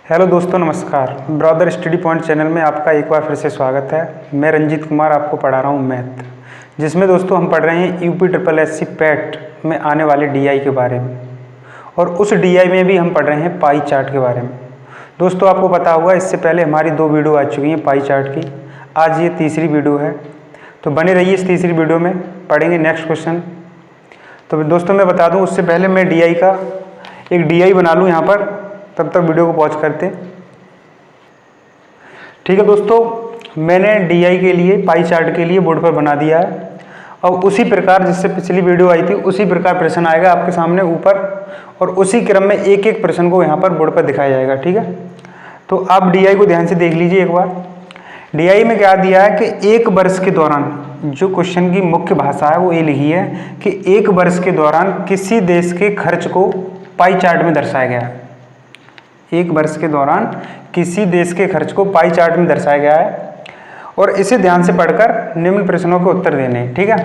Hello दोस्तों, नमस्कार। Brother study point channel में आपका एक बार फिर से स्वागत है। मैं रंजीत कुमार आपको पढ़ा रहा हूँ मैथ, जिसमें दोस्तों हम पढ़ रहे हैं UPSSC पैट में आने वाले DI के बारे में, और उस DI में भी हम पढ़ रहे हैं पाई चार्ट के बारे में। दोस्तों आपको पता होगा, इससे पहले हमारी 2 वीडियो आ चुकी हैं पाई चार्ट की। आज ये तीसरी वीडियो है, तो बने रहिए इस तीसरी वीडियो में, पढ़ेंगे नेक्स्ट क्वेश्चन। तो दोस्तों मैं बता दूँ, उससे पहले मैं DI का एक DI बना लूँ यहाँ पर, तब तक वीडियो को पॉज करते। ठीक है दोस्तों, मैंने DI के लिए पाई चार्ट के लिए बोर्ड पर बना दिया है। और उसी प्रकार जिससे पिछली वीडियो आई थी, उसी प्रकार प्रश्न आएगा आपके सामने ऊपर, और उसी क्रम में एक एक प्रश्न को यहाँ पर बोर्ड पर दिखाया जाएगा। ठीक है, तो आप DI को ध्यान से देख लीजिए एक बार। DI में क्या दिया है कि एक वर्ष के दौरान, जो क्वेश्चन की मुख्य भाषा है वो ये लिखी है कि एक वर्ष के दौरान किसी देश के खर्च को पाई चार्ट में दर्शाया गया है। एक वर्ष के दौरान किसी देश के खर्च को पाई चार्ट में दर्शाया गया है, और इसे ध्यान से पढ़कर निम्न प्रश्नों के उत्तर देने हैं। ठीक है,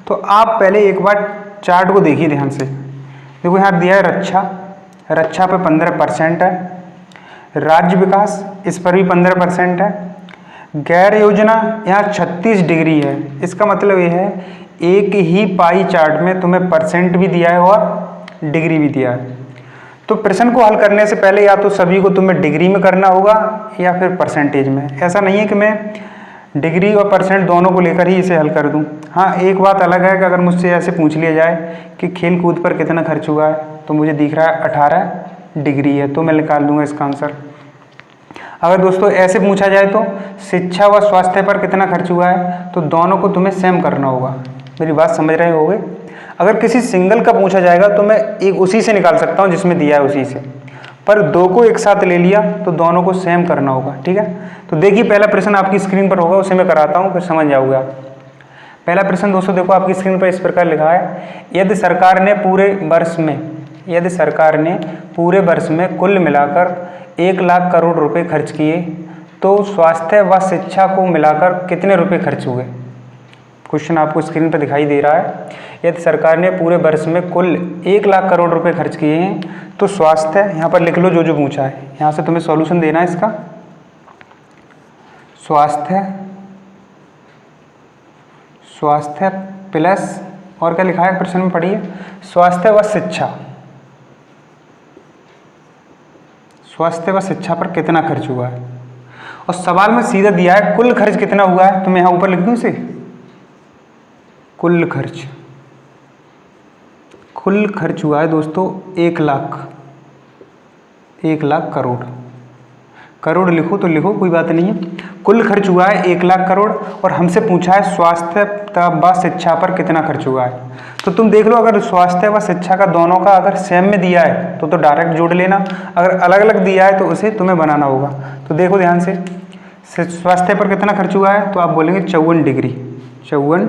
तो आप पहले एक बार चार्ट को देखिए ध्यान से। देखो यहाँ दिया है रक्षा पे 15% है, राज्य विकास इस पर भी 15% है, गैर योजना यहाँ 36 डिग्री है। इसका मतलब ये है एक ही पाई चार्ट में तुम्हें परसेंट भी दिया है और डिग्री भी दिया है। तो प्रश्न को हल करने से पहले या तो सभी को तुम्हें डिग्री में करना होगा या फिर परसेंटेज में। ऐसा नहीं है कि मैं डिग्री और परसेंट दोनों को लेकर ही इसे हल कर दूं। हाँ, एक बात अलग है कि अगर मुझसे ऐसे पूछ लिया जाए कि खेल कूद पर कितना खर्च हुआ है, तो मुझे दिख रहा है 18 डिग्री है, तो मैं निकाल दूंगा इसका आंसर। अगर दोस्तों ऐसे पूछा जाए तो शिक्षा व स्वास्थ्य पर कितना खर्च हुआ है, तो दोनों को तुम्हें सेम करना होगा। मेरी बात समझ रहे होगे। अगर किसी सिंगल का पूछा जाएगा तो मैं एक उसी से निकाल सकता हूँ जिसमें दिया है उसी से, पर दो को एक साथ ले लिया तो दोनों को सेम करना होगा। ठीक है, तो देखिए पहला प्रश्न आपकी स्क्रीन पर होगा, उसे मैं कराता हूँ, फिर समझ जाओगे आप। पहला प्रश्न दोस्तों देखो आपकी स्क्रीन पर इस प्रकार लिखा है, यदि सरकार ने पूरे वर्ष में कुल मिलाकर 1 लाख करोड़ रुपए खर्च किए, तो स्वास्थ्य व शिक्षा को मिलाकर कितने रुपए खर्च हुए। क्वेश्चन आपको स्क्रीन पर दिखाई दे रहा है, यदि सरकार ने पूरे वर्ष में कुल 1 लाख करोड़ रुपए खर्च किए हैं, तो स्वास्थ्य, यहाँ पर लिख लो जो जो पूछा है, यहाँ से तुम्हें सॉल्यूशन देना है इसका। स्वास्थ्य प्लस, और क्या लिखा है प्रश्न में पढ़िए, स्वास्थ्य व शिक्षा पर कितना खर्च हुआ है। और सवाल में सीधा दिया है कुल खर्च कितना हुआ है, तो मैं यहाँ ऊपर लिख दूँ इसे, कुल खर्च हुआ है दोस्तों 1 लाख करोड़ लिखो तो लिखो, कोई बात नहीं है। कुल खर्च हुआ है 1 लाख करोड़, और हमसे पूछा है स्वास्थ्य व शिक्षा पर कितना खर्च हुआ है। तो तुम देख लो, अगर स्वास्थ्य व शिक्षा का दोनों का अगर सेम में दिया है तो डायरेक्ट जोड़ लेना, अगर अलग अलग दिया है तो उसे तुम्हें बनाना होगा। तो देखो ध्यान से, स्वास्थ्य पर कितना खर्च हुआ है, तो आप बोलेंगे 54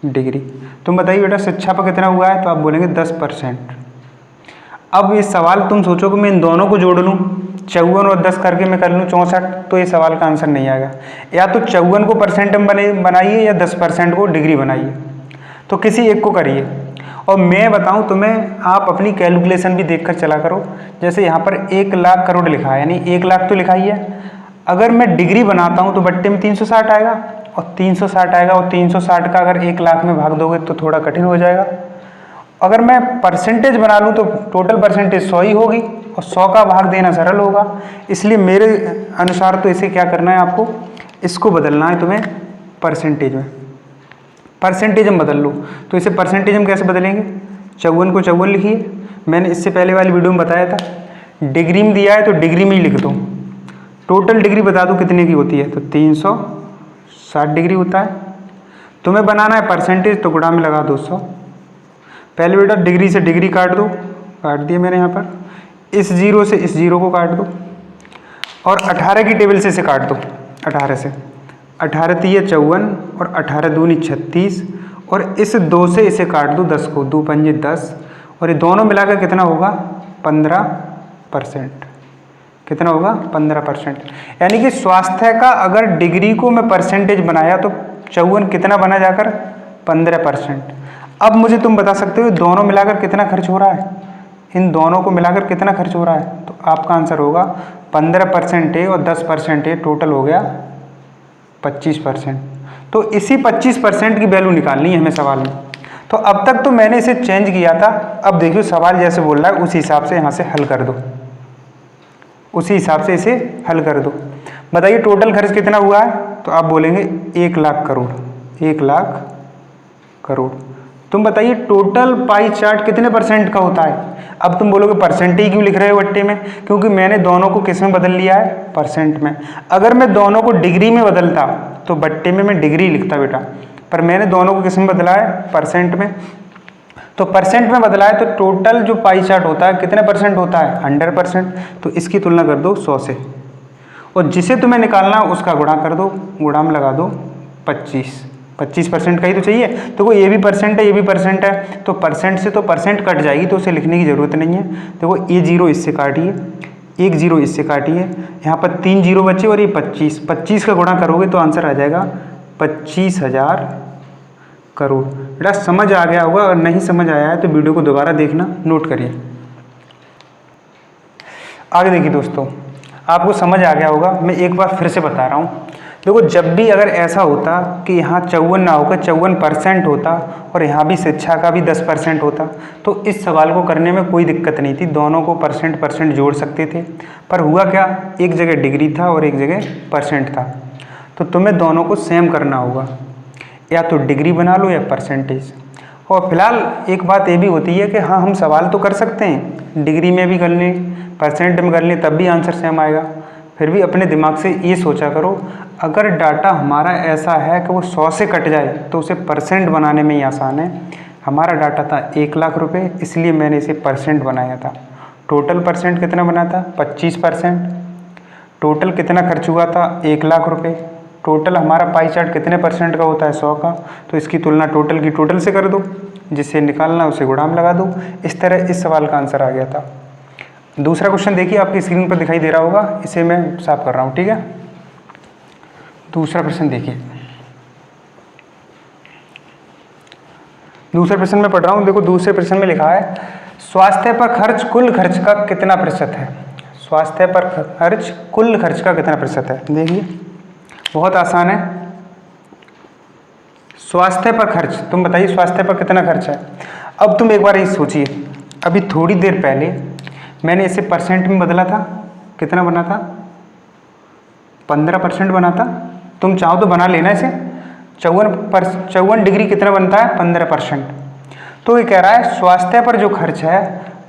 डिग्री। तुम बताइए बेटा शिक्षा पर कितना हुआ है, तो आप बोलेंगे 10%। अब ये सवाल तुम सोचो कि मैं इन दोनों को जोड़ लूँ, 54 और 10 करके मैं कर लूँ 64, तो ये सवाल का आंसर नहीं आएगा। या तो 54 को परसेंट में बनाइए या 10% को डिग्री बनाइए, तो किसी एक को करिए। और मैं बताऊं तुम्हें, आप अपनी कैलकुलेशन भी देखकर चला करो। जैसे यहाँ पर 1 लाख करोड़ लिखा है, यानी 1 लाख तो लिखा ही है। अगर मैं डिग्री बनाता हूँ तो बट्टे में 360 आएगा, और 360 आएगा, और 360 का अगर 1 लाख में भाग दोगे तो थोड़ा कठिन हो जाएगा। अगर मैं परसेंटेज बना लूँ तो टोटल परसेंटेज 100 ही होगी, और 100 का भाग देना सरल होगा। इसलिए मेरे अनुसार तो इसे क्या करना है, आपको इसको बदलना है तुम्हें परसेंटेज में बदल लो। तो इसे परसेंटेज में कैसे बदलेंगे, 54 को 54 लिखिए। मैंने इससे पहले वाली वीडियो में बताया था, डिग्री में दिया है तो डिग्री में ही लिख दो। टोटल डिग्री बता दो कितने की होती है, तो 360 डिग्री होता है। तुम्हें बनाना है परसेंटेज, तो गुणा में लगा 200। पहले बेटा डिग्री से डिग्री काट दो, काट दिया मैंने यहाँ पर। इस जीरो से इस जीरो को काट दो, और 18 की टेबल से इसे काट दो। 18 से 18 3 54, और 18 दूनी 36, और इस 2 से इसे काट दो 10 को, 2 पंजे 10, और ये दोनों मिलाकर कितना होगा 15%। कितना होगा 15%। यानी कि स्वास्थ्य का अगर डिग्री को मैं परसेंटेज बनाया तो 54 कितना बना जाकर 15%। अब मुझे तुम बता सकते हो दोनों मिलाकर कितना खर्च हो रहा है, इन दोनों को मिलाकर कितना खर्च हो रहा है, तो आपका आंसर होगा 15% है और 10% है, टोटल हो गया 25%। तो इसी 25% की वैल्यू निकालनी है हमें सवाल में। तो अब तक तो मैंने इसे चेंज किया था, अब देखिए सवाल जैसे बोल रहा है उसी हिसाब से यहाँ से हल कर दो, उसी हिसाब से इसे हल कर दो। बताइए टोटल खर्च कितना हुआ है, तो आप बोलेंगे 1 लाख करोड़, 1 लाख करोड़। तुम बताइए टोटल पाई चार्ट कितने परसेंट का होता है। अब तुम बोलोगे परसेंट ही क्यों लिख रहे हो बट्टे में, क्योंकि मैंने दोनों को किस में बदल लिया है, परसेंट में। अगर मैं दोनों को डिग्री में बदलता तो बट्टे में मैं डिग्री लिखता बेटा, पर मैंने दोनों को किस में बदला है, परसेंट में। तो परसेंट में बदला है तो टोटल जो पाई चार्ट होता है कितने परसेंट होता है, 100%। तो इसकी तुलना कर दो 100 से, और जिसे तुम्हें निकालना उसका गुणा कर दो, गुणा में लगा दो 25% का ही तो चाहिए। तो वो ये भी परसेंट है, ये भी परसेंट है, तो परसेंट से तो परसेंट कट जाएगी, तो उसे लिखने की ज़रूरत नहीं है। देखो ये 0 इससे काटिए, 1 0 इससे काटिए, यहाँ पर 3 0 बचे और ये 25 का गुणा करोगे तो आंसर आ जाएगा 25,000 करोड़। बेटा समझ आ गया होगा, और नहीं समझ आया है तो वीडियो को दोबारा देखना, नोट करिए। आगे देखिए दोस्तों, आपको समझ आ गया होगा, मैं एक बार फिर से बता रहा हूँ। देखो जब भी अगर ऐसा होता कि यहाँ 54 ना होकर 54% होता और यहाँ भी शिक्षा का भी 10% होता, तो इस सवाल को करने में कोई दिक्कत नहीं थी, दोनों को परसेंट जोड़ सकते थे। पर हुआ क्या, एक जगह डिग्री था और एक जगह परसेंट था, तो तुम्हें दोनों को सेम करना होगा, या तो डिग्री बना लो या परसेंटेज। और फिलहाल एक बात ये भी होती है कि हाँ हम सवाल तो कर सकते हैं, डिग्री में भी कर लें, परसेंट में कर लें, तब भी आंसर सेम आएगा। फिर भी अपने दिमाग से ये सोचा करो, अगर डाटा हमारा ऐसा है कि वो 100 से कट जाए तो उसे परसेंट बनाने में ही आसान है। हमारा डाटा था 1 लाख रुपए, इसलिए मैंने इसे परसेंट बनाया था। टोटल परसेंट कितना बना था, 25%। टोटल कितना खर्च हुआ था, 1 लाख रुपए। टोटल हमारा पाई चार्ट कितने परसेंट का होता है, 100 का, तो इसकी तुलना टोटल की टोटल से कर दो, जिसे निकालना उसे गुणा में लगा दो। इस तरह इस सवाल का आंसर आ गया था। दूसरा क्वेश्चन देखिए, आपकी स्क्रीन पर दिखाई दे रहा होगा, इसे मैं साफ कर रहा हूँ, ठीक है। दूसरा प्रश्न देखिए, दूसरे प्रश्न में पढ़ रहा हूँ। देखो दूसरे प्रश्न में लिखा है स्वास्थ्य पर खर्च कुल खर्च का कितना प्रतिशत है। स्वास्थ्य पर खर्च कुल खर्च का कितना प्रतिशत है, देखिए बहुत आसान है। स्वास्थ्य पर खर्च, तुम बताइए स्वास्थ्य पर कितना खर्च है। अब तुम एक बार ये सोचिए, अभी थोड़ी देर पहले मैंने इसे परसेंट में बदला था, कितना बना था, 15% बना था। तुम चाहो तो बना लेना इसे, 54 डिग्री कितना बनता है, 15%। तो ये कह रहा है स्वास्थ्य पर जो खर्च है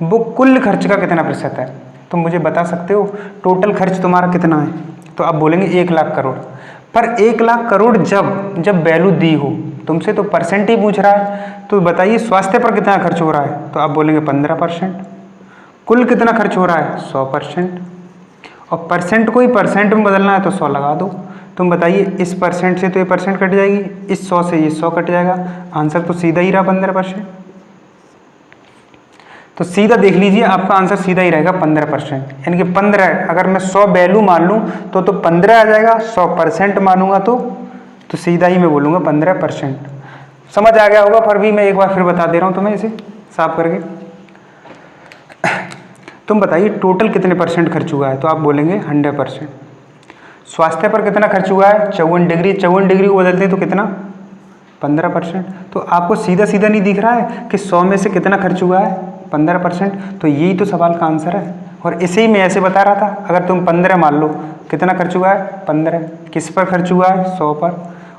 वो कुल खर्च का कितना प्रतिशत है। तुम मुझे बता सकते हो टोटल खर्च तुम्हारा कितना है, तो आप बोलेंगे 1 लाख करोड़। पर 1 लाख करोड़ जब वैल्यू दी हो, तुमसे तो परसेंट ही पूछ रहा है, तो बताइए स्वास्थ्य पर कितना खर्च हो रहा है, तो आप बोलेंगे 15%। कुल कितना खर्च हो रहा है, 100%। और परसेंट को ही परसेंट में बदलना है तो 100 लगा दो। तुम बताइए इस परसेंट से तो ये परसेंट कट जाएगी, इस 100 से ये 100 कट जाएगा, आंसर तो सीधा ही रहा 15%। तो सीधा देख लीजिए आपका आंसर सीधा ही रहेगा 15%, यानी कि 15, अगर मैं 100 वैल्यू मान लूँ तो 15 आ जाएगा, 100% मानूंगा तो सीधा ही मैं बोलूँगा 15%। समझ आ गया होगा, पर भी मैं एक बार फिर बता दे रहा हूँ तुम्हें इसे साफ करके। तुम बताइए टोटल कितने परसेंट खर्च हुआ है, तो आप बोलेंगे 100%। स्वास्थ्य पर कितना खर्च हुआ है, 54 डिग्री, 54 डिग्री को बदलते हैं तो कितना, 15%। तो आपको सीधा सीधा नहीं दिख रहा है कि 100 में से कितना खर्च हुआ है, 15%। तो यही तो सवाल का आंसर है, और इसे ही मैं ऐसे बता रहा था। अगर तुम 15 मान लो, कितना खर्च हुआ है, 15, किस पर खर्च हुआ है, 100 पर,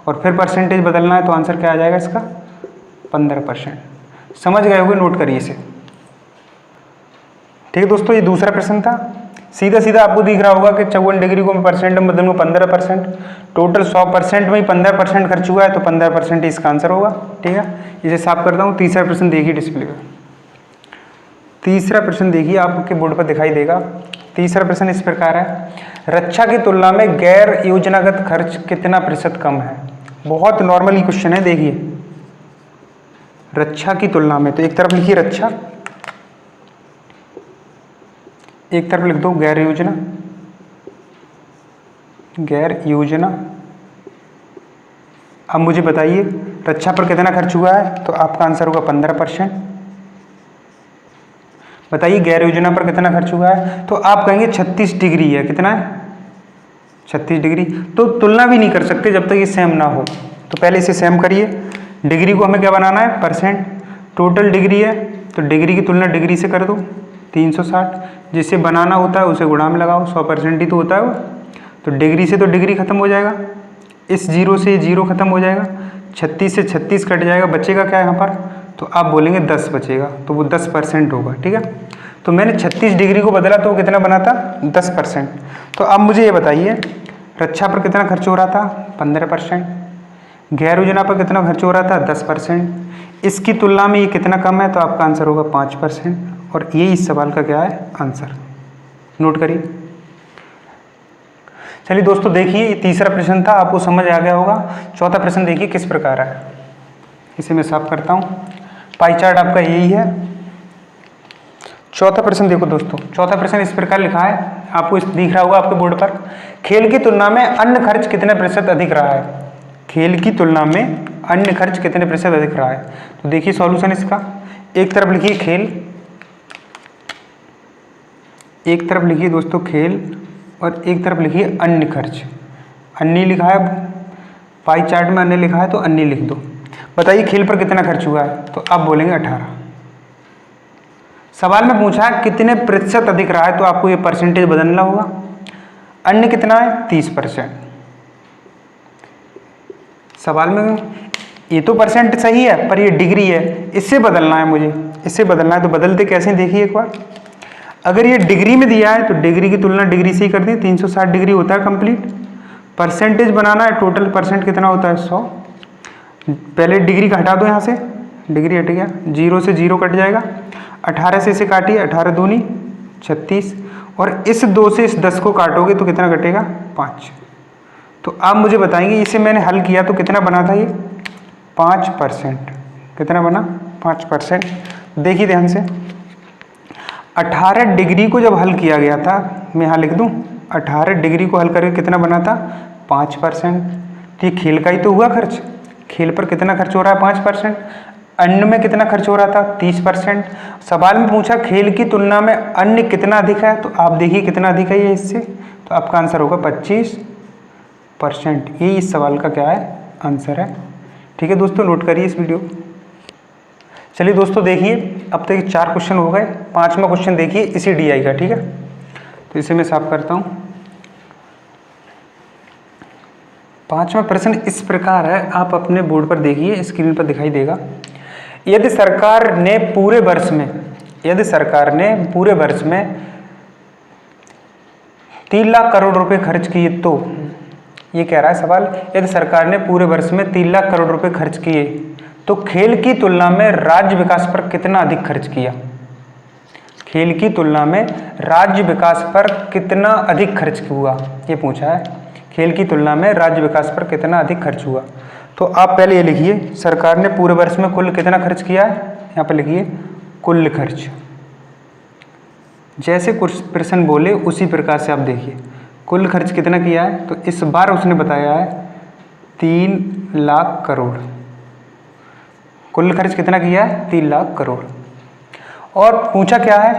और फिर परसेंटेज बदलना है तो आंसर क्या आ जाएगा इसका, 15%। समझ गए होगे, नोट करिए इसे, ठीक है दोस्तों। ये दूसरा प्रश्न था, सीधा सीधा आपको दिख रहा होगा कि 54 डिग्री को मैं परसेंट में बदलूंगा 15%। टोटल 100% में ही 15% खर्च हुआ है, तो 15% इसका आंसर होगा, ठीक है। इसे साफ करता हूँ। तीसरा प्रश्न देखिए डिस्प्ले पर। तीसरा प्रश्न देखिए, आपके बोर्ड पर दिखाई देगा। तीसरा प्रश्न इस प्रकार है, रक्षा की तुलना में गैर योजनागत खर्च कितना प्रतिशत कम है। बहुत नॉर्मली क्वेश्चन है, देखिए रक्षा की तुलना में, तो एक तरफ लिखिए रक्षा, एक तरफ लिख दो गैर योजना, गैर योजना। अब मुझे बताइए रक्षा पर कितना खर्च हुआ है, तो आपका आंसर होगा 15%। बताइए गैर योजना पर कितना खर्च हुआ है, तो आप कहेंगे 36 डिग्री है। कितना है? 36 डिग्री। तो तुलना भी नहीं कर सकते जब तक ये सेम ना हो। तो पहले इसे सेम करिए। डिग्री को हमें क्या बनाना है? परसेंट। टोटल डिग्री है तो डिग्री की तुलना डिग्री से कर दो 360। जिसे बनाना होता है उसे गुणा में लगाओ, 100% ही तो होता है वो। तो डिग्री से तो डिग्री खत्म हो जाएगा, इस जीरो से जीरो खत्म हो जाएगा, 36 से 36 कट जाएगा, बचेगा क्या यहाँ पर? तो आप बोलेंगे 10 बचेगा, तो वो 10% होगा। ठीक है, तो मैंने 36 डिग्री को बदला तो वो कितना बना था? 10%। तो अब मुझे ये बताइए रक्षा पर कितना खर्च हो रहा था? 15%। गैर योजना पर कितना खर्च हो रहा था? 10%। इसकी तुलना में ये कितना कम है? तो आपका आंसर होगा 5%। और ये इस सवाल का क्या है? आंसर। नोट करिए। चलिए दोस्तों देखिए, ये तीसरा प्रश्न था, आपको समझ आ गया होगा। चौथा प्रश्न देखिए किस प्रकार है, इसे मैं साफ करता हूँ। पाई चार्ट आपका यही है। चौथा प्रश्न देखो दोस्तों, चौथा प्रश्न इस प्रकार लिखा है, आपको दिख रहा होगा आपके बोर्ड पर। खेल की तुलना में अन्य खर्च कितने प्रतिशत अधिक रहा है? खेल की तुलना में अन्य खर्च कितने प्रतिशत अधिक रहा है? तो देखिए सॉल्यूशन इसका, एक तरफ लिखिए खेल, एक तरफ लिखिए दोस्तों खेल, और एक तरफ लिखिए अन्य खर्च। अन्य लिखा है, पाई चार्ट में अन्य लिखा है तो अन्य लिख दो। बताइए खेल पर कितना खर्च हुआ है? तो आप बोलेंगे 18। सवाल में पूछा है कितने प्रतिशत अधिक रहा है, तो आपको ये परसेंटेज बदलना होगा। अन्य कितना है? 30%। सवाल में ये तो परसेंट सही है पर ये डिग्री है, इससे बदलना है मुझे, इससे बदलना है। तो बदलते कैसे देखिए एक बार। अगर ये डिग्री में दिया है तो डिग्री की तुलना डिग्री से ही कर दी, 360 डिग्री होता है कंप्लीट। परसेंटेज बनाना है, टोटल परसेंट कितना होता है? 100। पहले डिग्री का हटा दो, यहाँ से डिग्री हट गया, जीरो से जीरो कट जाएगा, 18 से इसे काटिए, 18 दूनी 36, और इस 2 से इस 10 को काटोगे तो कितना कटेगा? 5। तो आप मुझे बताएंगे इसे मैंने हल किया तो कितना बना था ये? 5%। कितना बना? 5%। देखिए ध्यान से, 18 डिग्री को जब हल किया गया था, मैं यहाँ लिख दूँ, 18 डिग्री को हल करके कितना बना था? 5%। तो ये खेल का ही तो हुआ खर्च। खेल पर कितना खर्च हो रहा है? 5%। अन्य में कितना खर्च हो रहा था? 30%। सवाल में पूछा खेल की तुलना में अन्य कितना अधिक है, तो आप देखिए कितना अधिक है ये इससे, तो आपका आंसर होगा 25%। ये इस सवाल का क्या है? आंसर है। ठीक है दोस्तों, नोट करिए इस वीडियो। चलिए दोस्तों देखिए, अब तक 4 क्वेश्चन हो गए, 5वां क्वेश्चन देखिए इसी DI का। ठीक है, तो इसे मैं साफ करता हूँ। 5वां प्रश्न इस प्रकार है, आप अपने बोर्ड पर देखिए, स्क्रीन पर दिखाई देगा। यदि सरकार ने पूरे वर्ष में 3 लाख करोड़ रुपए खर्च किए, तो ये कह रहा है सवाल, यदि सरकार ने पूरे वर्ष में 3 लाख करोड़ रुपए खर्च किए तो खेल की तुलना में राज्य विकास पर कितना अधिक खर्च किया? खेल की तुलना में राज्य विकास पर कितना अधिक खर्च हुआ, ये पूछा है। खेल की तुलना में राज्य विकास पर कितना अधिक खर्च हुआ, तो आप पहले ये लिखिए सरकार ने पूरे वर्ष में कुल कितना खर्च किया है, यहाँ पर लिखिए कुल खर्च। जैसे कुछ प्रश्न बोले उसी प्रकार से आप देखिए कुल खर्च कितना किया है, तो इस बार उसने बताया है 3 लाख करोड़। कुल खर्च कितना किया है? 3 लाख करोड़। और पूछा क्या है?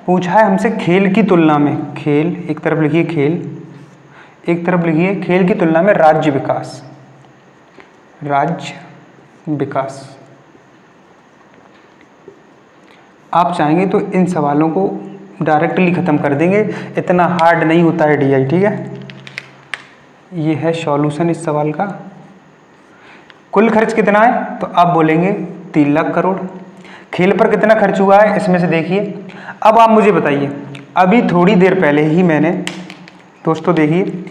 पूछा है हमसे खेल की तुलना में, खेल एक तरफ लिखिए खेल, एक तरफ लिखिए खेल की तुलना में राज्य विकास, राज्य विकास। आप चाहेंगे तो इन सवालों को डायरेक्टली ख़त्म कर देंगे, इतना हार्ड नहीं होता है DI। ठीक है, ये है सॉल्यूशन इस सवाल का। कुल खर्च कितना है, तो आप बोलेंगे 3 लाख करोड़। खेल पर कितना खर्च हुआ है, इसमें से देखिए। अब आप मुझे बताइए, अभी थोड़ी देर पहले ही मैंने दोस्तों देखिए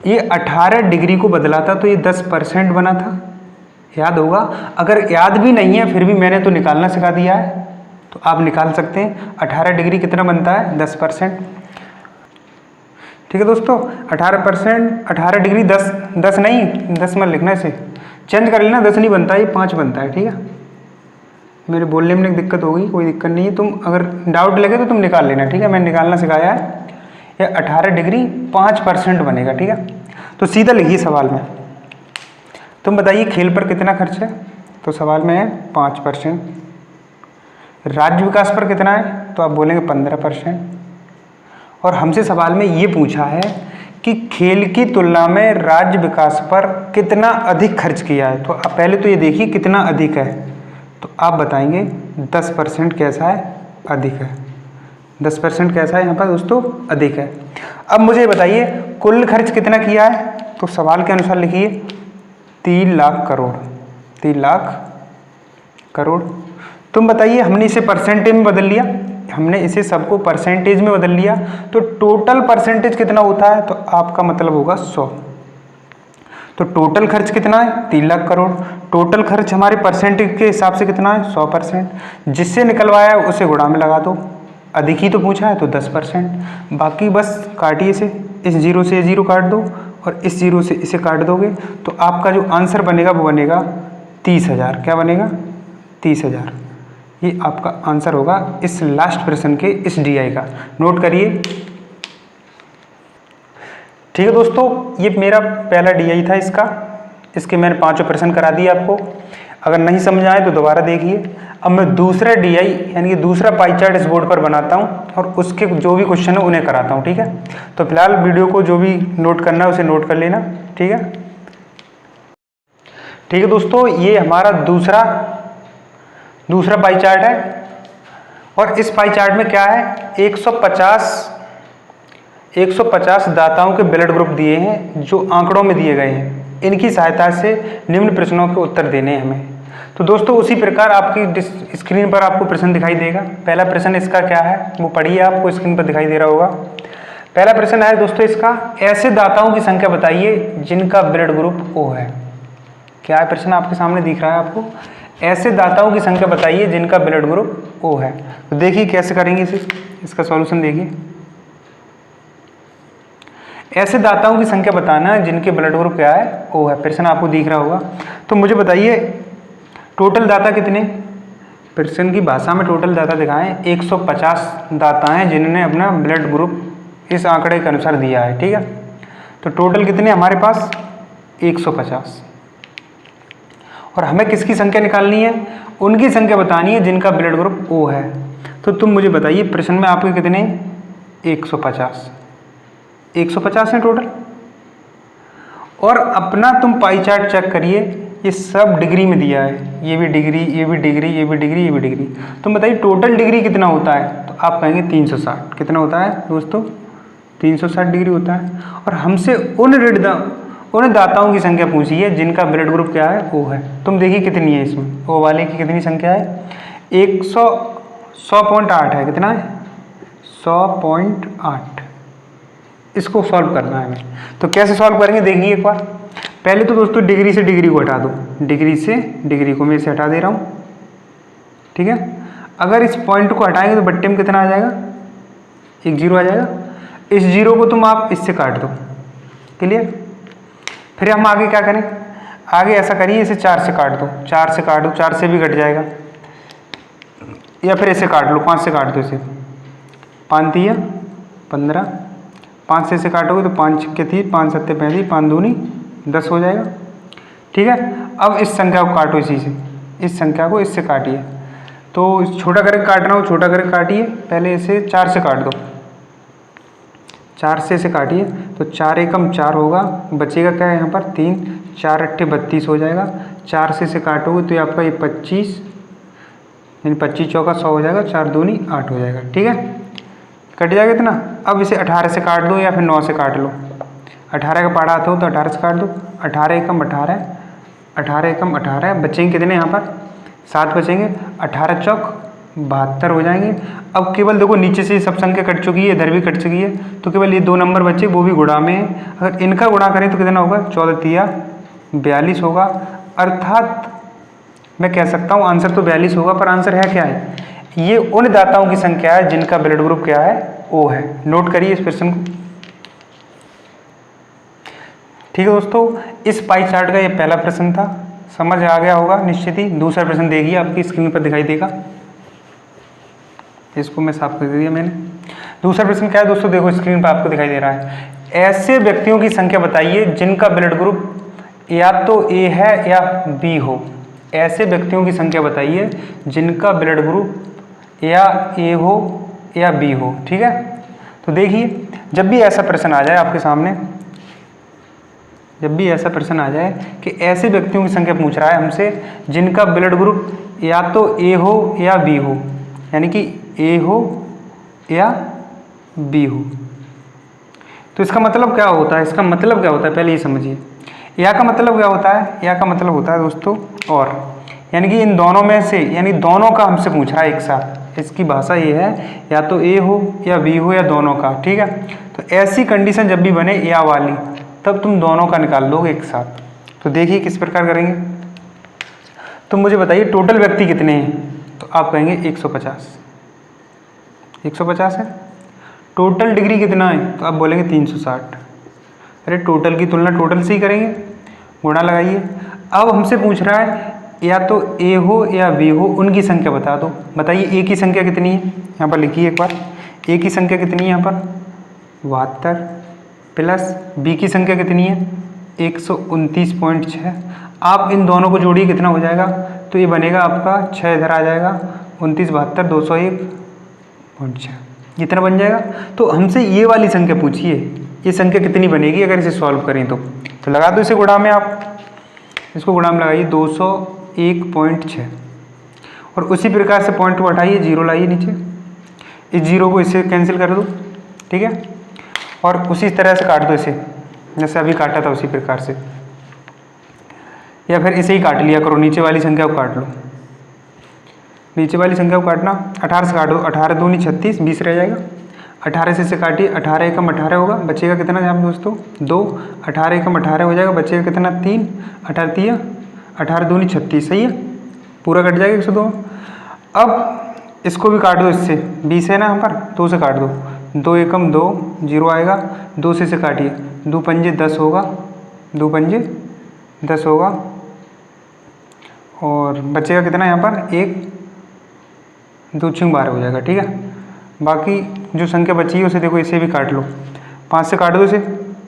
ये 18 डिग्री को बदला था तो ये 10% बना था, याद होगा। अगर याद भी नहीं है फिर भी मैंने तो निकालना सिखा दिया है, तो आप निकाल सकते हैं 18 डिग्री कितना बनता है? 10%। ठीक है दोस्तों, 18%, 18 डिग्री 10 नहीं, 10 मत लिखना, इसे चेंज कर लेना, 10 नहीं बनता, ये 5 बनता है। ठीक है, मेरे बोलने में दिक्कत होगी, कोई दिक्कत नहीं है, तुम अगर डाउट लगे तो तुम निकाल लेना। ठीक है, मैंने निकालना सिखाया है। ये 18 डिग्री 5% बनेगा। ठीक है, तो सीधा लिखिए सवाल में, तुम बताइए खेल पर कितना खर्च है, तो सवाल में है 5%। राज्य विकास पर कितना है? तो आप बोलेंगे 15%। और हमसे सवाल में ये पूछा है कि खेल की तुलना में राज्य विकास पर कितना अधिक खर्च किया है। तो आप पहले तो ये देखिए कितना अधिक है, तो आप बताएंगे 10% कैसा है, अधिक है। 10% कैसा है यहाँ पर दोस्तों, अधिक है। अब मुझे बताइए कुल खर्च कितना किया है, तो सवाल के अनुसार लिखिए 3 लाख करोड़। 3 लाख करोड़। तुम बताइए हमने इसे परसेंटेज में बदल लिया, हमने इसे सबको परसेंटेज में बदल लिया, तो टोटल परसेंटेज कितना होता है, तो आपका मतलब होगा 100। तो टोटल खर्च कितना है, 3 लाख करोड़। टोटल खर्च हमारे परसेंटेज के हिसाब से कितना है, 100%। जिससे निकलवाया उसे गुणा में लगा दो, अधिक ही तो पूछा है तो 10%। बाकी बस काटिए इसे, इस जीरो से ये जीरो काट दो और इस जीरो से इसे काट दोगे, तो आपका जो आंसर बनेगा वो बनेगा 30,000। क्या बनेगा, 30,000। ये आपका आंसर होगा इस लास्ट प्रश्न के, इस डीआई का। नोट करिए। ठीक है दोस्तों, ये मेरा पहला डीआई था इसके मैंने 5 प्रश्न करा दिए आपको। अगर नहीं समझ आए तो दोबारा देखिए। अब मैं दूसरा डीआई यानी कि दूसरा पाई चार्ट इस बोर्ड पर बनाता हूँ और उसके जो भी क्वेश्चन है उन्हें कराता हूँ। ठीक है, तो फिलहाल वीडियो को जो भी नोट करना है उसे नोट कर लेना। ठीक है, ठीक है दोस्तों, ये हमारा दूसरा पाई चार्ट है। और इस पाई चार्ट में क्या है, 150 दाताओं के ब्लड ग्रुप दिए हैं जो आंकड़ों में दिए गए हैं। इनकी सहायता से निम्न प्रश्नों के उत्तर देने हैं हमें। तो दोस्तों उसी प्रकार आपकी स्क्रीन पर आपको प्रश्न दिखाई देगा। पहला प्रश्न इसका क्या है वो पढ़िए, आपको स्क्रीन पर दिखाई दे रहा होगा। पहला प्रश्न है दोस्तों इसका, ऐसे दाताओं की संख्या बताइए जिनका ब्लड ग्रुप ओ है। क्या है प्रश्न आपके सामने दिख रहा है आपको, ऐसे दाताओं की संख्या बताइए जिनका ब्लड ग्रुप ओ है। तो देखिए कैसे करेंगे इसका सॉल्यूशन देखिए। ऐसे दाताओं की संख्या बताना है जिनके ब्लड ग्रुप क्या है, ओ है। प्रश्न आपको दिख रहा होगा। तो मुझे बताइए टोटल दाता कितने, प्रश्न की भाषा में टोटल दाता दिखाएं। 150 दाता हैं जिन्होंने अपना ब्लड ग्रुप इस आंकड़े के अनुसार दिया है। ठीक है, तो टोटल कितने हमारे पास, 150। और हमें किसकी संख्या निकालनी है, उनकी संख्या बतानी है जिनका ब्लड ग्रुप ओ है। तो तुम मुझे बताइए प्रश्न में आपके कितने, 150 है टोटल। और अपना तुम पाई चार्ट चेक करिए, ये सब डिग्री में दिया है, ये भी डिग्री, ये भी डिग्री, ये भी डिग्री, ये भी डिग्री। तुम बताइए टोटल डिग्री कितना होता है, तो आप कहेंगे 360। कितना होता है दोस्तों, 360 डिग्री होता है। और हमसे उन दाताओं की संख्या पूछी है जिनका ब्लड ग्रुप क्या है, ओ है। तुम देखिए कितनी है इसमें, ओ वाले की कितनी संख्या है, 100.8 है। कितना है, 100.8। इसको सॉल्व करना है हमें। तो कैसे सॉल्व करेंगे देखिए एक बार। पहले तो दोस्तों डिग्री से डिग्री को हटा दो, डिग्री से डिग्री को मैं इसे हटा दे रहा हूँ। ठीक है, अगर इस पॉइंट को हटाएंगे तो बट्टे में कितना आ जाएगा, 1 जीरो आ जाएगा। इस जीरो को तुम आप इससे काट दो। क्लियर, फिर हम आगे क्या करें, आगे ऐसा करिए, इसे 4 से काट दो, 4 से काट दो, 4 से भी कट जाएगा। या फिर इसे काट लो, 5 से काट दो इसे, 5 दिया 15, 5 से इसे काटोगे तो 5 छक्के 30, 5 सत्ते 35, 5 दूनी 10 हो जाएगा। ठीक है, अब इस संख्या को काटो, इसी से इस संख्या को इससे काटिए। तो छोटा करके काटना हो छोटा करके काटिए, पहले इसे 4 से काट दो, 4 से इसे काटिए। तो 4 एकम 4 होगा, बचेगा क्या है यहाँ पर 3, 4 अट्ठे 32 हो जाएगा। 4 से इसे काटोगे तो आपका ये 25, यानी 25 चौका 100 हो जाएगा, 4 दूनी 8 हो जाएगा। ठीक है, कट जाएगा इतना। अब इसे 18 से काट दो या फिर 9 से काट लो। 18 का पढ़ा आता हो तो 18 से काट दो, 18 एकम 18, 18 एकम 18, बचेंगे कितने यहाँ पर 7 बचेंगे, 18 चौक 72 हो जाएंगे। अब केवल देखो नीचे से सब संख्या कट चुकी है, इधर भी कट चुकी है, तो केवल ये 2 नंबर बचे, वो भी गुणा में है। अगर इनका गुणा करें तो कितना होगा, 14 तिया 42 होगा। अर्थात मैं कह सकता हूँ आंसर तो 42 होगा, पर आंसर है क्या है, ये उन दाताओं की संख्या है जिनका ब्लड ग्रुप क्या है, ओ है। नोट करिए इस प्रश्न को। ठीक है दोस्तों, इस पाई चार्ट का ये पहला प्रश्न था, समझ आ गया होगा निश्चित ही। दूसरा प्रश्न देखिए, आपकी स्क्रीन पर दिखाई देगा। इसको मैं साफ कर दिया मैंने। दूसरा प्रश्न क्या है दोस्तों, देखो स्क्रीन पर आपको दिखाई दे रहा है। ऐसे व्यक्तियों की संख्या बताइए जिनका ब्लड ग्रुप या तो ए है या बी हो। ऐसे व्यक्तियों की संख्या बताइए जिनका ब्लड ग्रुप या ए हो या बी हो। ठीक है, तो देखिए जब भी ऐसा प्रश्न आ जाए आपके सामने, जब भी ऐसा प्रश्न आ जाए कि ऐसे व्यक्तियों की संख्या पूछ रहा है हमसे जिनका ब्लड ग्रुप या तो ए हो या बी हो, यानी कि ए हो या बी हो, तो इसका मतलब क्या होता है, इसका मतलब क्या होता है पहले ये समझिए। या का मतलब क्या होता है, या का मतलब होता है दोस्तों और, यानी कि इन दोनों में से, यानी दोनों का हमसे पूछ रहा है एक साथ। इसकी भाषा ये है या तो ए हो या बी हो या दोनों का। ठीक है, तो ऐसी कंडीशन जब भी बने या वाली, तब तुम दोनों का निकाल लोगे एक साथ। तो देखिए किस प्रकार करेंगे। तुम मुझे बताइए टोटल व्यक्ति कितने हैं, तो आप कहेंगे 150। 150 है। टोटल डिग्री कितना है, तो आप बोलेंगे 360। अरे टोटल की तुलना टोटल से ही करेंगे, गुणा लगाइए। अब हमसे पूछ रहा है या तो ए हो या बी हो, उनकी संख्या बता दो। बताइए ए की संख्या कितनी है, यहाँ पर लिखिए एक बार। ए की संख्या कितनी है यहाँ पर 72, प्लस बी की संख्या कितनी है 129.6। आप इन दोनों को जोड़िए कितना हो जाएगा, तो ये बनेगा आपका 6 इधर आ जाएगा, 29 72 201.6, इतना बन जाएगा। तो हमसे ये वाली संख्या पूछिए, ये संख्या कितनी बनेगी अगर इसे सॉल्व करें तो लगा दो इसे गुणा में, आप इसको गुणा में लगाइए 201.6, और उसी प्रकार से पॉइंट को हटाइए, जीरो लाइए नीचे, इस जीरो को इससे कैंसिल कर दो। ठीक है, और उसी तरह से काट दो इसे, जैसे अभी काटा था उसी प्रकार से, या फिर इसे ही काट लिया करो, नीचे वाली संख्या को काट लो। नीचे वाली संख्या को काटना 18 से काटो, 18 दूनी 36, 20 रह जाएगा। 18 से इसे काटिए, 18 एकम 18 होगा, बचेगा कितना यहाँ पे दोस्तों 2, 18 एकम 18 हो जाएगा, बचेगा कितना 3, 18 तिया 18 दूनी 36, सही है, पूरा कट जाएगा 102। अब इसको भी काट दो, इससे 20 है ना यहाँ पर, 2 से काट दो, 2 एकम 2, 0 आएगा, 2 से इसे काटिए, 2 पंजे 10 होगा, 2 पंजे 10 होगा, और बचेगा कितना यहाँ पर 1, 2 छीं 12 हो जाएगा। ठीक है, बाकी जो संख्या बची है उसे देखो, इसे भी काट लो, 5 से काट दो इसे,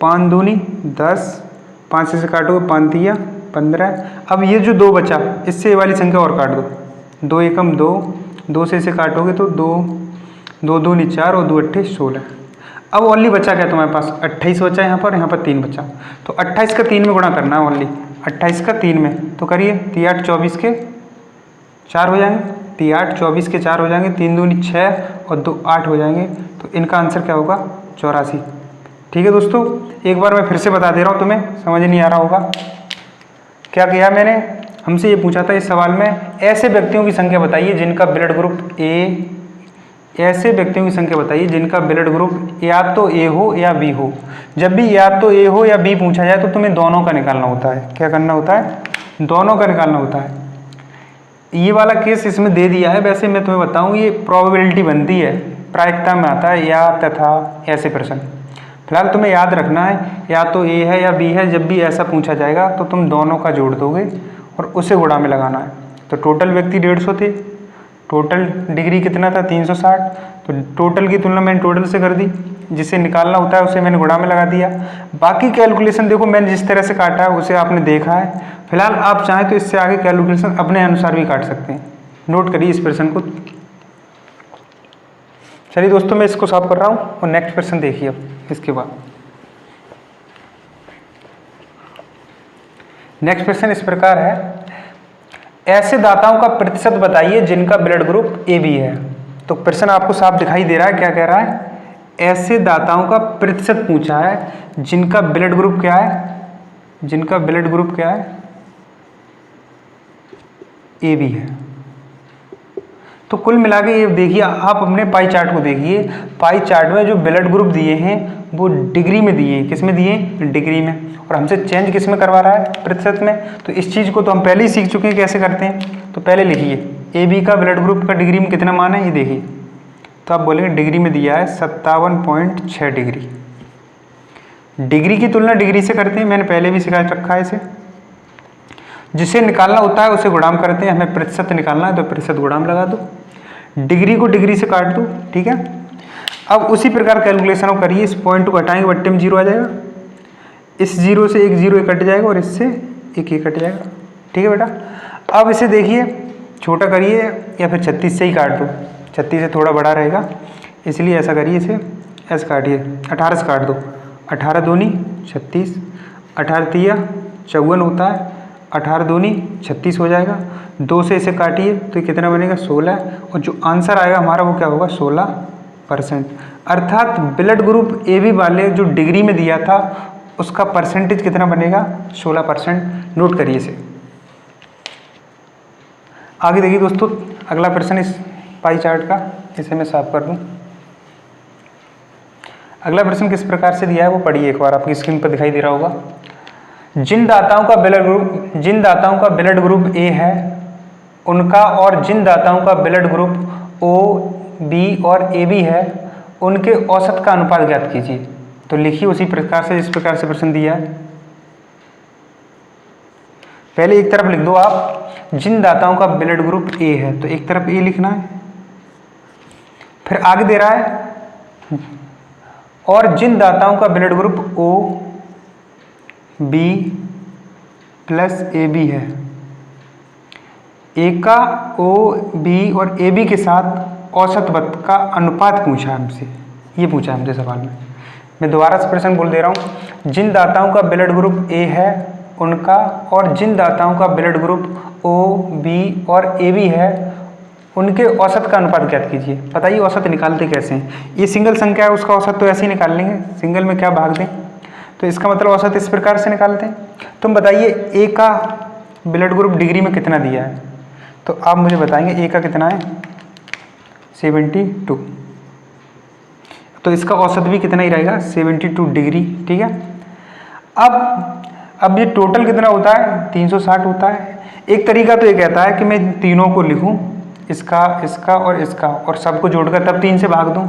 5 दूनी 10, 5 से काटोगे 5 तिया 15। अब ये जो 2 बचा, इससे ये वाली संख्या और काट दो, 2 एकम 2, 2 से इसे काटोगे तो 2 दूनी 4 और 2 अट्ठे 16। अब ओनली बचा क्या तुम्हारे पास 28 बचा है यहाँ पर 3 बचा, तो 28 का 3 में गुणा करना है ओनली, 28 का 3 में, तो करिए 3 8 24 के 4 हो जाएंगे, 3 8 24 के 4 हो जाएंगे, 3 दूनी 6 और 2 8 हो जाएंगे, तो इनका आंसर क्या होगा 84। ठीक है दोस्तों, एक बार मैं फिर से बता दे रहा हूँ, तुम्हें समझ नहीं आ रहा होगा। क्या किया मैंने, हमसे ये पूछा था इस सवाल में ऐसे व्यक्तियों की संख्या बताइए जिनका ब्लड ग्रुप ए, ऐसे व्यक्तियों की संख्या बताइए जिनका ब्लड ग्रुप या तो ए हो या बी हो। जब भी या तो ए हो या बी पूछा जाए तो तुम्हें दोनों का निकालना होता है। क्या करना होता है, दोनों का निकालना होता है। ये वाला केस इसमें दे दिया है, वैसे मैं तुम्हें बताऊं ये प्रोबेबिलिटी बनती है, प्रायिकता में आता है या तथा ऐसे प्रश्न। फिलहाल तुम्हें याद रखना है या तो ए है या बी है, जब भी ऐसा पूछा जाएगा तो तुम दोनों का जोड़ दोगे और उसे गुणा में लगाना है। तो टोटल व्यक्ति 150 थे, टोटल डिग्री कितना था 360, तो टोटल की तुलना मैंने टोटल से कर दी, जिसे निकालना होता है उसे मैंने गुणा में लगा दिया। बाकी कैलकुलेशन देखो मैंने जिस तरह से काटा है उसे आपने देखा है। फिलहाल आप चाहें तो इससे आगे कैलकुलेशन अपने अनुसार भी काट सकते हैं, नोट करिए इस प्रश्न को। चलिए दोस्तों मैं इसको सॉल्व कर रहा हूँ और नेक्स्ट प्रश्न देखिए अब इसके बाद। नेक्स्ट प्रश्न इस प्रकार है, ऐसे दाताओं का प्रतिशत बताइए जिनका ब्लड ग्रुप ए बी है। तो प्रश्न आपको साफ दिखाई दे रहा है, क्या कह रहा है, ऐसे दाताओं का प्रतिशत पूछा है जिनका ब्लड ग्रुप क्या है, जिनका ब्लड ग्रुप क्या है ए बी है। तो कुल मिला के ये देखिए, आप अपने पाई चार्ट को देखिए, पाई चार्ट में जो ब्लड ग्रुप दिए हैं वो डिग्री में दिए, किस में दिए, डिग्री में, और हमसे चेंज किस में करवा रहा है, प्रतिशत में। तो इस चीज़ को तो हम पहले ही सीख चुके हैं कैसे करते हैं। तो पहले लिखिए ए बी का ब्लड ग्रुप का डिग्री में कितना मान है, ये देखिए, तो आप बोलेंगे डिग्री में दिया है 57.6 डिग्री। डिग्री की तुलना डिग्री से करते हैं, मैंने पहले भी सिखा रखा है इसे। जिसे निकालना होता है उसे गुणाम करते हैं, हमें प्रतिशत निकालना है तो प्रतिशत गुणाम लगा दो, डिग्री को डिग्री से काट दो। ठीक है, अब उसी प्रकार कैलकुलेशन को करिए, इस पॉइंट को हटाएंगे बट्टे में 0 आ जाएगा, इस 0 से एक 0 कट जाएगा और इससे एक कट जाएगा। ठीक है बेटा, अब इसे देखिए छोटा करिए या फिर 36 से ही काट दो, 36 से थोड़ा बड़ा रहेगा, इसलिए ऐसा करिए, इसे ऐसे काटिए, 18 से काट दो, 18 दूनी 36, 18 तिया 54 होता है, 18 दूनी 36 हो जाएगा। 2 से इसे काटिए तो ये कितना बनेगा 16, और जो आंसर आएगा हमारा वो क्या होगा 16%। अर्थात ब्लड ग्रुप AB वाले जो डिग्री में दिया था उसका परसेंटेज कितना बनेगा 16%। नोट करिए इसे। आगे देखिए दोस्तों, अगला प्रश्न इस पाई चार्ट का, इसे मैं साफ कर दूं। अगला प्रश्न किस प्रकार से दिया है वो पढ़िए एक बार, आपकी स्क्रीन पर दिखाई दे रहा होगा। जिन दाताओं का ब्लड ग्रुप A है उनका, और जिन दाताओं का ब्लड ग्रुप O, B और AB है उनके औसत का अनुपात ज्ञात कीजिए। तो लिखिए उसी प्रकार से जिस प्रकार से प्रश्न दिया है। पहले एक तरफ लिख दो आप, जिन दाताओं का ब्लड ग्रुप A है, तो एक तरफ A लिखना है। फिर आगे दे रहा है, और जिन दाताओं का blood group O, B plus AB है, A का O, B और AB के साथ औसत वक्त का अनुपात पूछा है हमसे, ये पूछा है हमसे सवाल में। मैं दोबारा से प्रश्न बोल दे रहा हूँ, जिन दाताओं का ब्लड ग्रुप A है उनका, और जिन दाताओं का ब्लड ग्रुप O, B और AB है उनके औसत का अनुपात ज्ञात कीजिए। बताइए औसत निकालते कैसे हैं? ये सिंगल संख्या है, उसका औसत तो ऐसे ही निकाल लेंगे, सिंगल में क्या भाग दें, तो इसका मतलब औसत इस प्रकार से निकालते हैं। तुम बताइए A का ब्लड ग्रुप डिग्री में कितना दिया है, तो आप मुझे बताएंगे A का कितना है 72, तो इसका औसत भी कितना ही रहेगा 72 डिग्री। ठीक है, अब ये टोटल कितना होता है 360 होता है। एक तरीका तो ये कहता है कि मैं तीनों को लिखूं, इसका, इसका और इसका, और सबको जोड़कर तब 3 से भाग दूं।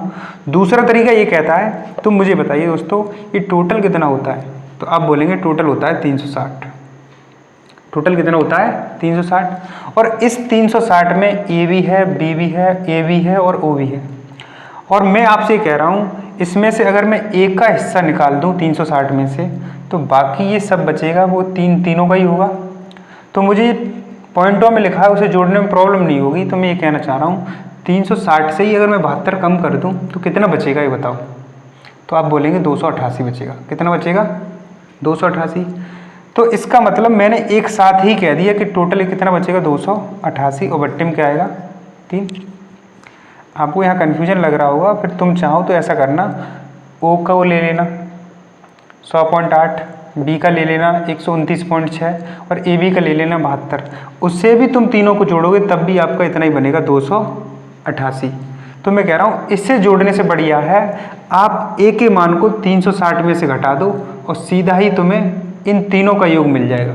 दूसरा तरीका ये कहता है, तुम मुझे बताइए दोस्तों ये टोटल कितना होता है, तो आप बोलेंगे टोटल होता है 360। टोटल कितना होता है 360, और इस 360 में A भी है, B भी है, A भी है और O भी है। और मैं आपसे कह रहा हूँ इसमें से अगर मैं A का हिस्सा निकाल दूँ 360 में से, तो बाकी ये सब बचेगा वो तीनों का ही होगा। तो मुझे पॉइंटों में लिखा है उसे जोड़ने में प्रॉब्लम नहीं होगी। तो मैं ये कहना चाह रहा हूँ 360 से ही अगर मैं 72 कम कर दूँ तो कितना बचेगा ये बताओ, तो आप बोलेंगे 288 बचेगा। कितना बचेगा 288। तो इसका मतलब मैंने एक साथ ही कह दिया कि टोटल कितना बचेगा 288, और बट्टे में क्या आएगा 3। आपको यहाँ कन्फ्यूजन लग रहा होगा, फिर तुम चाहो तो ऐसा करना, O का वो ले लेना 100.8, B का ले लेना 129.6 और AB का ले लेना 72। उससे भी तुम तीनों को जोड़ोगे तब भी आपका इतना ही बनेगा 288। तो मैं कह रहा हूँ इससे जोड़ने से बढ़िया है आप A के मान को 360 में से घटा दो और सीधा ही तुम्हें इन तीनों का योग मिल जाएगा।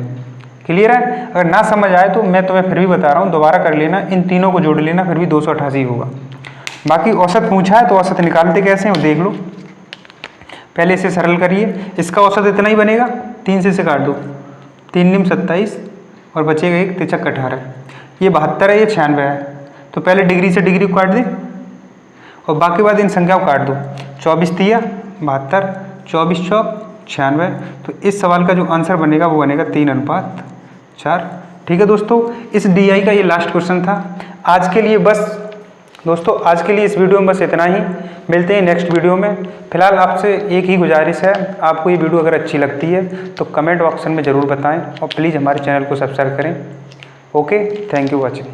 क्लियर है? अगर ना समझ आए तो मैं तुम्हें फिर भी बता रहा हूँ, दोबारा कर लेना, इन तीनों को जोड़ लेना, फिर भी 288 होगा। बाकी औसत पूछा है तो औसत निकालते कैसे हैं वो देख लो। पहले इसे सरल करिए, इसका औसत इतना ही बनेगा, 3 से इसे काट दो, 3 निम 27 और बचेगा 1 तिचक 18। ये 72 है, ये 96 है। तो पहले डिग्री से डिग्री को काट दे और बाकी बाद इन संख्याओं को काट दो। 24 तिया 72, 24 चौक 96। तो इस सवाल का जो आंसर बनेगा वो बनेगा 3:4। ठीक है दोस्तों, इस DI का ये लास्ट क्वेश्चन था आज के लिए। बस दोस्तों आज के लिए इस वीडियो में बस इतना ही, मिलते हैं नेक्स्ट वीडियो में। फिलहाल आपसे एक ही गुजारिश है, आपको ये वीडियो अगर अच्छी लगती है तो कमेंट ऑप्शन में ज़रूर बताएं और प्लीज़ हमारे चैनल को सब्सक्राइब करें। Okay, thank you watching.